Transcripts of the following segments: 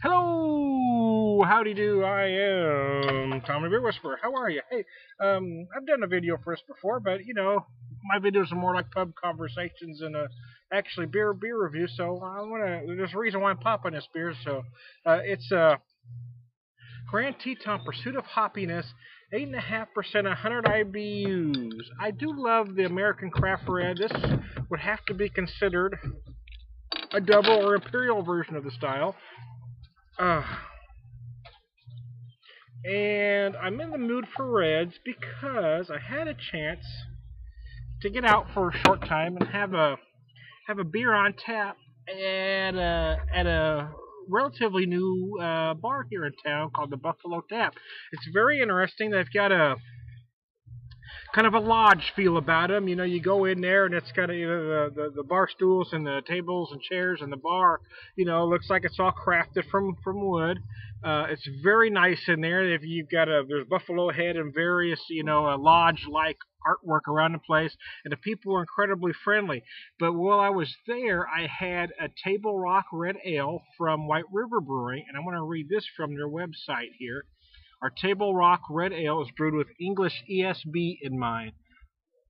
Hello, howdy do. I am Tommy Beer Whisperer. How are you? Hey, I've done a video for this before, but my videos are more like pub conversations and actually beer review. So there's a reason why I'm popping this beer. So it's Grand Teton Pursuit of Hoppiness, 8.5%, 100 IBUs. I do love the American Craft Red. This would have to be considered a double or imperial version of the style. And I'm in the mood for reds because I had a chance to get out for a short time and have a beer on tap at a relatively new bar here in town called the Buffalo Tap. It's very interesting. They've got a kind of a lodge feel about them. You go in there and it's got the bar stools and the tables and chairs and the bar. Looks like it's all crafted from wood. It's very nice in there. If you've got there's buffalo head and various lodge-like artwork around the place, and the people were incredibly friendly. But while I was there, I had a Table Rock Red Ale from White River Brewing, and I'm going to read this from their website here. Our Table Rock Red Ale is brewed with English ESB in mind.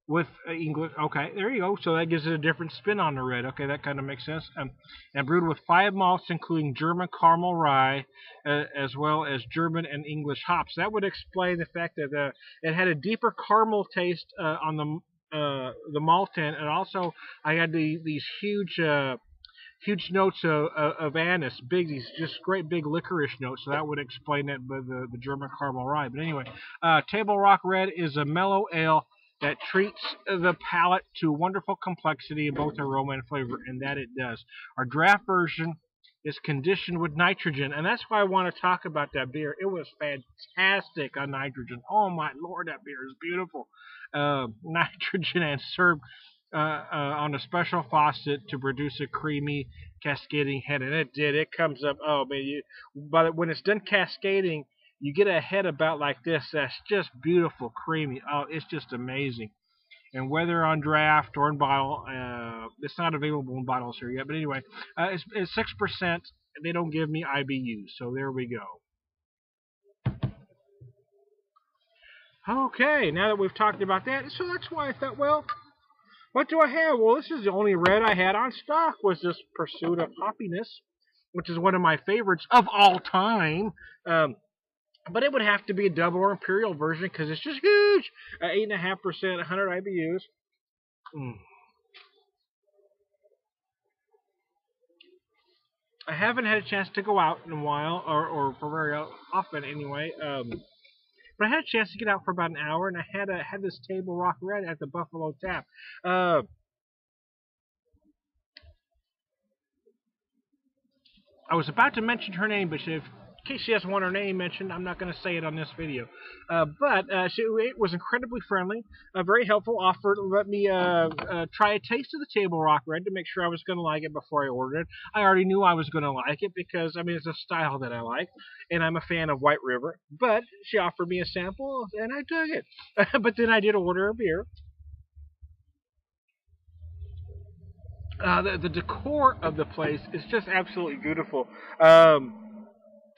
Okay, there you go. So that gives it a different spin on the red. Okay, that kind of makes sense. And brewed with 5 malts, including German caramel rye, as well as German and English hops. That would explain the fact that it had a deeper caramel taste on the malt end, and also I had these huge notes of anise, these just great big licorice notes. So that would explain that with the German caramel rye. But anyway, Table Rock Red is a mellow ale that treats the palate to wonderful complexity in both aroma and flavor, and that it does. Our draft version is conditioned with nitrogen, and that's why I want to talk about that beer. It was fantastic on nitrogen. Oh my lord, that beer is beautiful. Nitrogen and served on a special faucet to produce a creamy, cascading head, and it did. It comes up. Oh man, but when it's done cascading, you get a head about like this. That's just beautiful, creamy. Oh, it's just amazing. And whether on draft or in bottle, it's not available in bottles here yet. But anyway, it's 6%. They don't give me IBUs, so there we go. Okay, now that we've talked about that, so that's why I thought, well, what do I have? Well, this is the only red I had on stock was this Pursuit of Hoppiness, which is one of my favorites of all time. But it would have to be a double or imperial version because it's just huge. 8.5%, 100 IBUs. I haven't had a chance to go out in a while, or for very often anyway. But I had a chance to get out for about an hour, and I had this Table Rock Red at the Buffalo Tap. I was about to mention her name, but in case she doesn't want her name mentioned, I'm not going to say it on this video. But she was incredibly friendly, very helpful, offered to let me try a taste of the Table Rock Red to make sure I was going to like it before I ordered it. I already knew I was going to like it because, I mean, it's a style that I like, and I'm a fan of White River. But she offered me a sample, and I took it. But then I did order a beer. The decor of the place is just absolutely beautiful.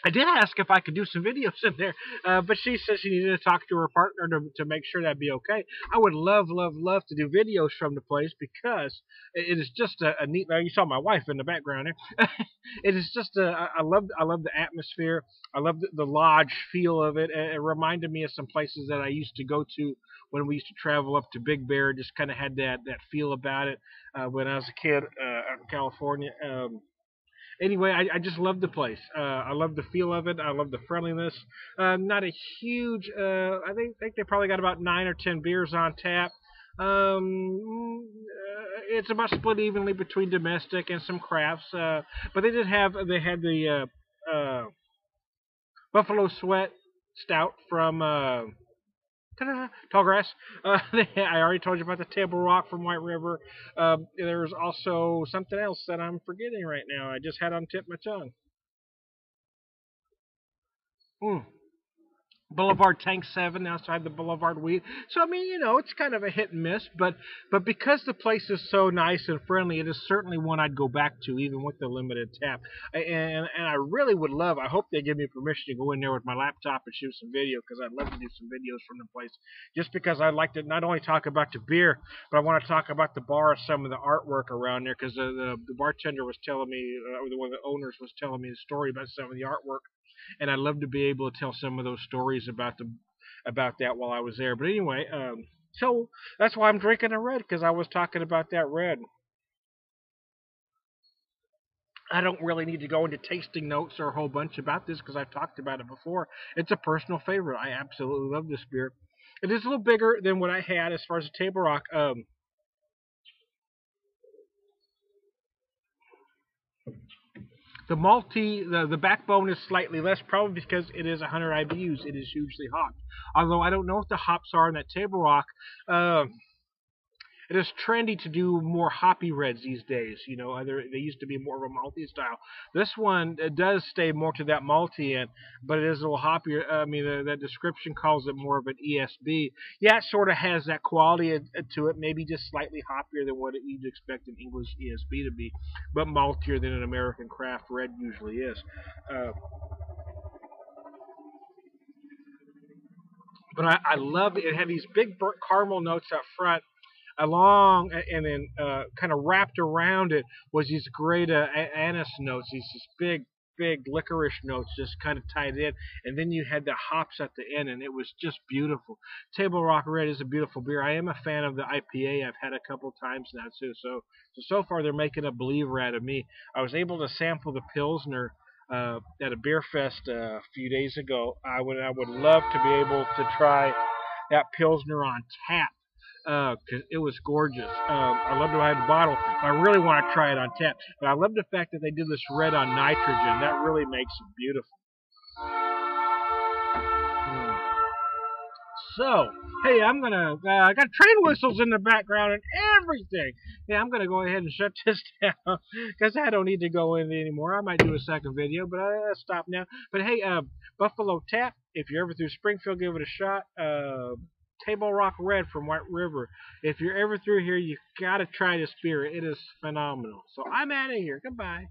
I did ask if I could do some videos in there, but she said she needed to talk to her partner to make sure that'd be okay. I would love to do videos from the place because it is just a neat. You saw my wife in the background there. It is just I love the atmosphere. I love the lodge feel of it. It reminded me of some places that I used to go to when we used to travel up to Big Bear. Just kind of had that feel about it when I was a kid out in California. Anyway, I just love the place. I love the feel of it. I love the friendliness. Not a huge. I think they probably got about 9 or 10 beers on tap. It's about split evenly between domestic and some crafts. But they had the Buffalo Sweat Stout from Tallgrass. I already told you about the Table Rock from White River. There's also something else that I'm forgetting right now. I just had on tip of my tongue. Boulevard Tank 7 outside the Boulevard Wheat. So I mean, it's kind of a hit and miss, but because the place is so nice and friendly, it is certainly one I'd go back to, even with the limited tap. And I really would love. I hope they give me permission to go in there with my laptop and shoot some video, because I'd love to do some videos from the place. Just because I'd like to not only talk about the beer, but I want to talk about the bar, some of the artwork around there, because the bartender was telling me, or one of the owners was telling me a story about some of the artwork, and I'd love to be able to tell some of those stories about that while I was there. But anyway, so that's why I'm drinking a red, because I was talking about that red. I don't really need to go into tasting notes or a whole bunch about this, because I've talked about it before. It's a personal favorite. I absolutely love this beer. It is a little bigger than what I had as far as the Table Rock. The backbone is slightly less, probably because it is 100 IBUs. It is hugely hopped. Although I don't know what the hops are in that Table Rock. Uh, it is trendy to do more hoppy reds these days. They used to be more of a malty style. This one does stay more to that malty end, but it is a little hoppier. I mean, that description calls it more of an ESB. Yeah, it sort of has that quality to it, maybe just slightly hoppier than what you'd expect an English ESB to be, but maltier than an American craft red usually is. Uh, but I love it. It had these big burnt caramel notes up front, along, and then kind of wrapped around it was these great anise notes, these just big licorice notes just kind of tied in, and then you had the hops at the end, and it was just beautiful. Table Rock Red is a beautiful beer. I am a fan of the IPA. I've had a couple times now too, so far they're making a believer out of me. I was able to sample the Pilsner at a beer fest a few days ago. I would love to be able to try that Pilsner on tap, because it was gorgeous. I love to have the bottle. I really want to try it on tap. But I love the fact that they did this red on nitrogen. That really makes it beautiful. Mm. So, hey, I got train whistles in the background and everything. Yeah, I'm gonna go ahead and shut this down, because I don't need to go in anymore. I might do a second video, but I'll stop now. But hey, Buffalo Tap, if you're ever through Springfield, give it a shot. Table Rock Red from White River. If you're ever through here, you gotta try this beer. It is phenomenal. So I'm out of here. Goodbye.